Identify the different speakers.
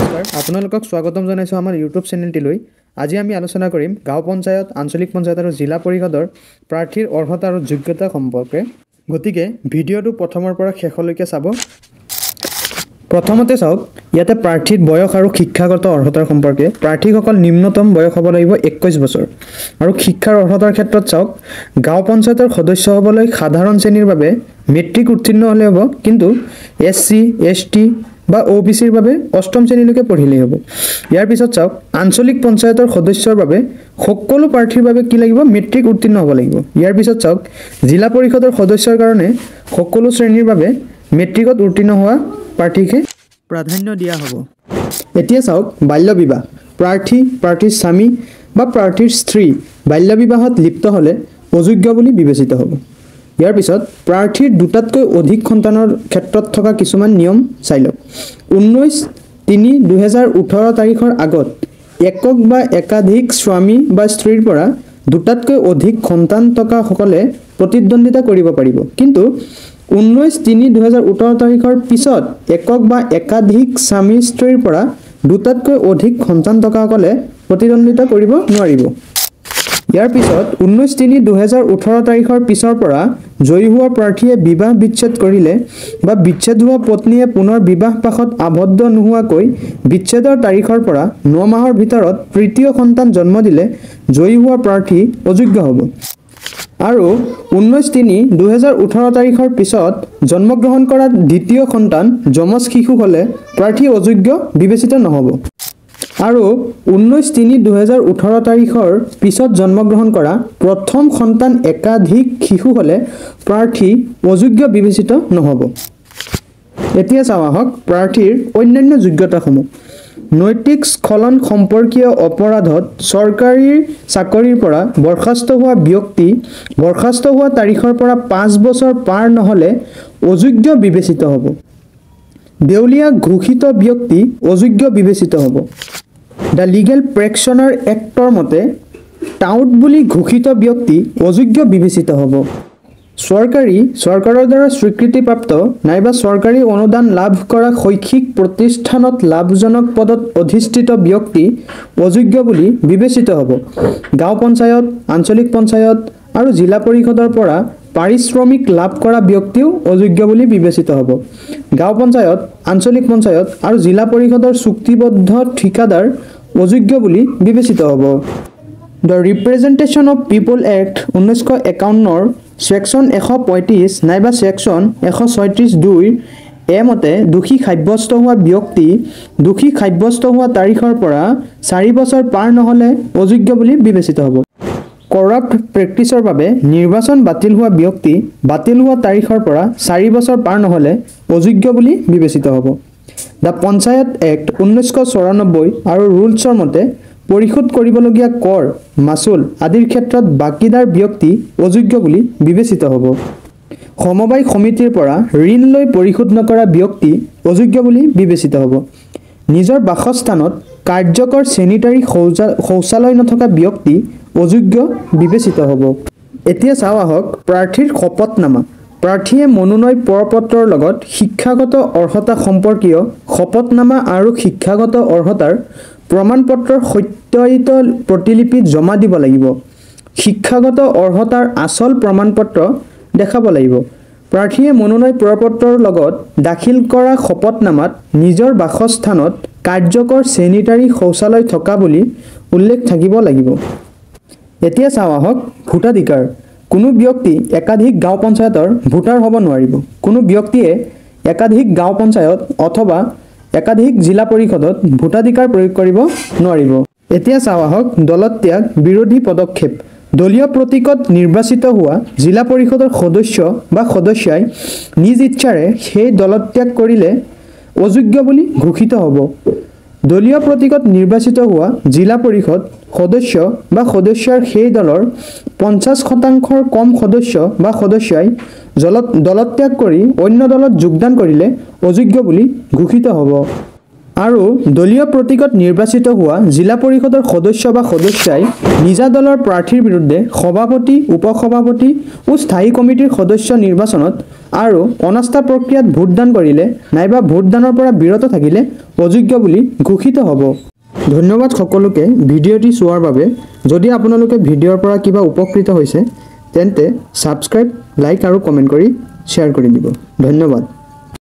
Speaker 1: নমস্কাৰ আপোনালোকক স্বাগতম জনাইছো আমাৰ ইউটিউব চেনেলটিলৈ। আজি আমি আলোচনা কৰিম গাঁও পঞ্চায়ত, আঞ্চলিক পঞ্চায়ত আৰু জিলা পৰিষদৰ প্ৰাৰ্থীৰ অৰ্হতা আৰু যোগ্যতা সম্পৰ্কে। গতিকে ভিডিঅ'টো প্ৰথমৰ পৰা শেষলৈকে চাব। প্ৰথমতে চাওক, ইয়াতে প্ৰাৰ্থীৰ বয়স আৰু শিক্ষাগত অৰ্হতাৰ সম্পৰ্কে। প্ৰাৰ্থীসকল নিম্নতম বয়স হ'ব লাগিব 21 বছৰ। আৰু শিক্ষাৰ অৰ্হতাৰ ক্ষেত্ৰত চাওক, গাঁও পঞ্চায়তৰ সদস্য হ'বলৈ সাধাৰণ শ্ৰেণীৰ বাবে মেট্ৰিক উত্তীৰ্ণ হ'লে হ'ব, কিন্তু SC, ST বা OBCৰ বাবে অষ্টম শ্ৰেণীলৈকে পঢ়িলেই হ'ব। ইয়াৰ পিছত চাওক, আঞ্চলিক পঞ্চায়তৰ সদস্যৰ বাবে সকলো প্ৰাৰ্থীৰ বাবে কি লাগিব? মেট্ৰিক উত্তীৰ্ণ হ'ব লাগিব। ইয়াৰ পিছত চাওক, জিলা পৰিষদৰ সদস্যৰ কাৰণে সকলো শ্ৰেণীৰ বাবে মেট্ৰিকত উত্তীৰ্ণ হোৱা প্ৰাৰ্থীকে প্ৰাধান্য দিয়া হ'ব। এতিয়া চাওক, বাল্য বিবাহ। প্ৰাৰ্থীৰ স্বামী বা প্ৰাৰ্থীৰ স্ত্ৰী বাল্য বিবাহত লিপ্ত হ'লে অযোগ্য বুলি বিবেচিত হ'ব। ইয়াৰ পিছত প্ৰাৰ্থীৰ দুটাতকৈ অধিক সন্তানৰ ক্ষেত্ৰত থকা কিছুমান নিয়ম চাই লওক। 19/3/2018 তাৰিখৰ আগত একক বা একাধিক স্বামী বা স্ত্ৰীৰ পৰা দুটাতকৈ অধিক সন্তান থকাসকলে প্ৰতিদ্বন্দ্বিতা কৰিব পাৰিব, কিন্তু 19/3/2018 তাৰিখৰ পিছত একক বা একাধিক স্বামী স্ত্ৰীৰ পৰা দুটাতকৈ অধিক সন্তান থকাসকলে প্ৰতিদ্বন্দ্বিতা কৰিব নোৱাৰিব। ইয়াৰ পিছত 19/3/2018 তাৰিখৰ পিছৰ পৰা জয়ী হোৱা প্ৰাৰ্থীয়ে বিবাহ বিচ্ছেদ কৰিলে বা বিচ্ছেদ হোৱা পত্নীয়ে পুনৰ বিবাহ পাশত আবদ্ধ নোহোৱাকৈ বিচ্ছেদৰ তাৰিখৰ পৰা 9 মাহৰ ভিতৰত তৃতীয় সন্তান জন্ম দিলে জয়ী হোৱা প্ৰাৰ্থী অযোগ্য হ'ব। আৰু 19/3/2018 তাৰিখৰ পিছত জন্মগ্ৰহণ কৰা দ্বিতীয় সন্তান যমজ শিশু হ'লে প্ৰাৰ্থী অযোগ্য বিবেচিত নহ'ব। আৰু 19/3/2018 তাৰিখৰ পিছত জন্মগ্ৰহণ কৰা প্ৰথম সন্তান একাধিক শিশু হ'লে প্ৰাৰ্থী অযোগ্য বিবেচিত নহ'ব। এতিয়া চাওঁ আহক প্ৰাৰ্থীৰ অন্যান্য যোগ্যতাসমূহ। নৈতিক স্খলন সম্পৰ্কীয় অপৰাধত চৰকাৰী চাকৰিৰ পৰা বৰ্খাস্ত হোৱা ব্যক্তি বৰ্খাস্ত হোৱা তাৰিখৰ পৰা 5 বছৰ পাৰ নহ'লে অযোগ্য বিবেচিত হ'ব। দেউলীয়া ঘোষিত ব্যক্তি অযোগ্য বিবেচিত হ'ব। দ্য লিগেল প্ৰেকশ্যনাৰ এক্টৰ মতে টাউট বুলি ঘোষিত ব্যক্তি অযোগ্য বিবেচিত হ'ব। চৰকাৰৰ দ্বাৰা স্বীকৃতিপ্ৰাপ্ত নাইবা চৰকাৰী অনুদান লাভ কৰা শৈক্ষিক প্ৰতিষ্ঠানত লাভজনক পদত অধিষ্ঠিত ব্যক্তি অযোগ্য বুলি বিবেচিত হ'ব। গাঁও পঞ্চায়ত, আঞ্চলিক পঞ্চায়ত আৰু জিলা পৰিষদৰ পৰা পাৰিশ্ৰমিক লাভ কৰা ব্যক্তিও অযোগ্য বুলি বিবেচিত হ'ব। গাঁও পঞ্চায়ত, আঞ্চলিক পঞ্চায়ত আৰু জিলা পৰিষদৰ চুক্তিবদ্ধ ঠিকাদাৰ অযোগ্য বুলি বিবেচিত হ'ব। The representation of people act 1951 section 135 নাইবা ছেকশ্যন 136(2) মতে দোষী সাব্যস্ত হোৱা ব্যক্তি দোষী সাব্যস্ত হোৱা তাৰিখৰ পৰা 4 বছৰ পাৰ নহ'লে অযোগ্য বুলি বিবেচিত হ'ব। কৰাপ্ট প্ৰেক্টিচৰ বাবে নিৰ্বাচন বাতিল হোৱা ব্যক্তি বাতিল হোৱা তাৰিখৰ পৰা 4 বছৰ পাৰ নহ'লে অযোগ্য বুলি বিবেচিত হ'ব। দ্য পঞ্চায়ত এক্ট 1994 আৰু ৰুলছৰ মতে পৰিশোধ কৰিবলগীয়া কৰ, মাচুল আদিৰ ক্ষেত্ৰত বাকীদাৰ ব্যক্তি অযোগ্য বুলি বিবেচিত হ'ব। সমবায় সমিতিৰ পৰা ঋণ লৈ পৰিশোধ নকৰা ব্যক্তি অযোগ্য বুলি বিবেচিত হ'ব। নিজৰ বাসস্থানত কাৰ্যকৰ চেনিটাৰী শৌচালয় নথকা ব্যক্তি অযোগ্য বিবেচিত হ'ব। এতিয়া চাওঁ আহক প্ৰাৰ্থীৰ শপতনামা। প্ৰাৰ্থীয়ে মনোনয়ন প্ৰপত্ৰৰ লগত শিক্ষাগত অৰ্হতা সম্পৰ্কীয় শপতনামা আৰু শিক্ষাগত অৰ্হতাৰ প্ৰমাণপত্ৰৰ সত্যায়িত প্ৰতিলিপি জমা দিব লাগিব। শিক্ষাগত অৰ্হতাৰ আচল প্ৰমাণপত্ৰ দেখাব লাগিব। প্ৰাৰ্থীয়ে মনোনয়ন প্ৰপত্ৰৰ লগত দাখিল কৰা শপতনামাত নিজৰ বাসস্থানত কাৰ্যকৰ চেনিটাৰী শৌচালয় থকা বুলি উল্লেখ থাকিব লাগিব। এতিয়া চাওঁ আহক ভোটাধিকাৰ। কোনো ব্যক্তি একাধিক গাঁও পঞ্চায়তৰ ভোটাৰ হ'ব নোৱাৰিব। কোনো ব্যক্তিয়ে একাধিক গাঁও পঞ্চায়ত অথবা একাধিক জিলা পৰিষদত ভোটাধিকাৰ প্ৰয়োগ কৰিব নোৱাৰিব। এতিয়া চাওঁ আহক দলত্যাগ বিৰোধী পদক্ষেপ। দলীয় প্ৰতীকত নিৰ্বাচিত হোৱা জিলা পৰিষদৰ সদস্য বা সদস্যাই নিজ ইচ্ছাৰে সেই দলত্যাগ কৰিলে অযোগ্য বুলি ঘোষিত হ'ব। দলীয় প্ৰতীকত নিৰ্বাচিত হোৱা জিলা পৰিষদ সদস্য বা সদস্যাৰ সেই দলৰ 50% কম সদস্য বা সদস্যাই দলত্যাগ কৰি অন্য দলত যোগদান কৰিলে অযোগ্য বুলি ঘোষিত হ'ব। আৰু দলীয় প্ৰতীকত নিৰ্বাচিত হোৱা জিলা পৰিষদৰ সদস্য বা সদস্যাই নিজা দলৰ প্ৰাৰ্থীৰ বিৰুদ্ধে সভাপতি, উপসভাপতি ও স্থায়ী কমিটিৰ সদস্য নিৰ্বাচনত আৰু অনাস্থা প্ৰক্ৰিয়াত ভোটদান কৰিলে নাইবা ভোটদানৰ পৰা বিৰত থাকিলে অযোগ্য বুলি ঘোষিত হ'ব। ধন্যবাদ সকলোকে ভিডিঅ'টি চোৱাৰ বাবে। যদি আপোনালোকে ভিডিঅ'ৰ পৰা কিবা উপকৃত হৈছে তেন্তে ছাবস্ক্ৰাইব, লাইক আৰু কমেণ্ট কৰি শ্বেয়াৰ কৰি দিব। ধন্যবাদ।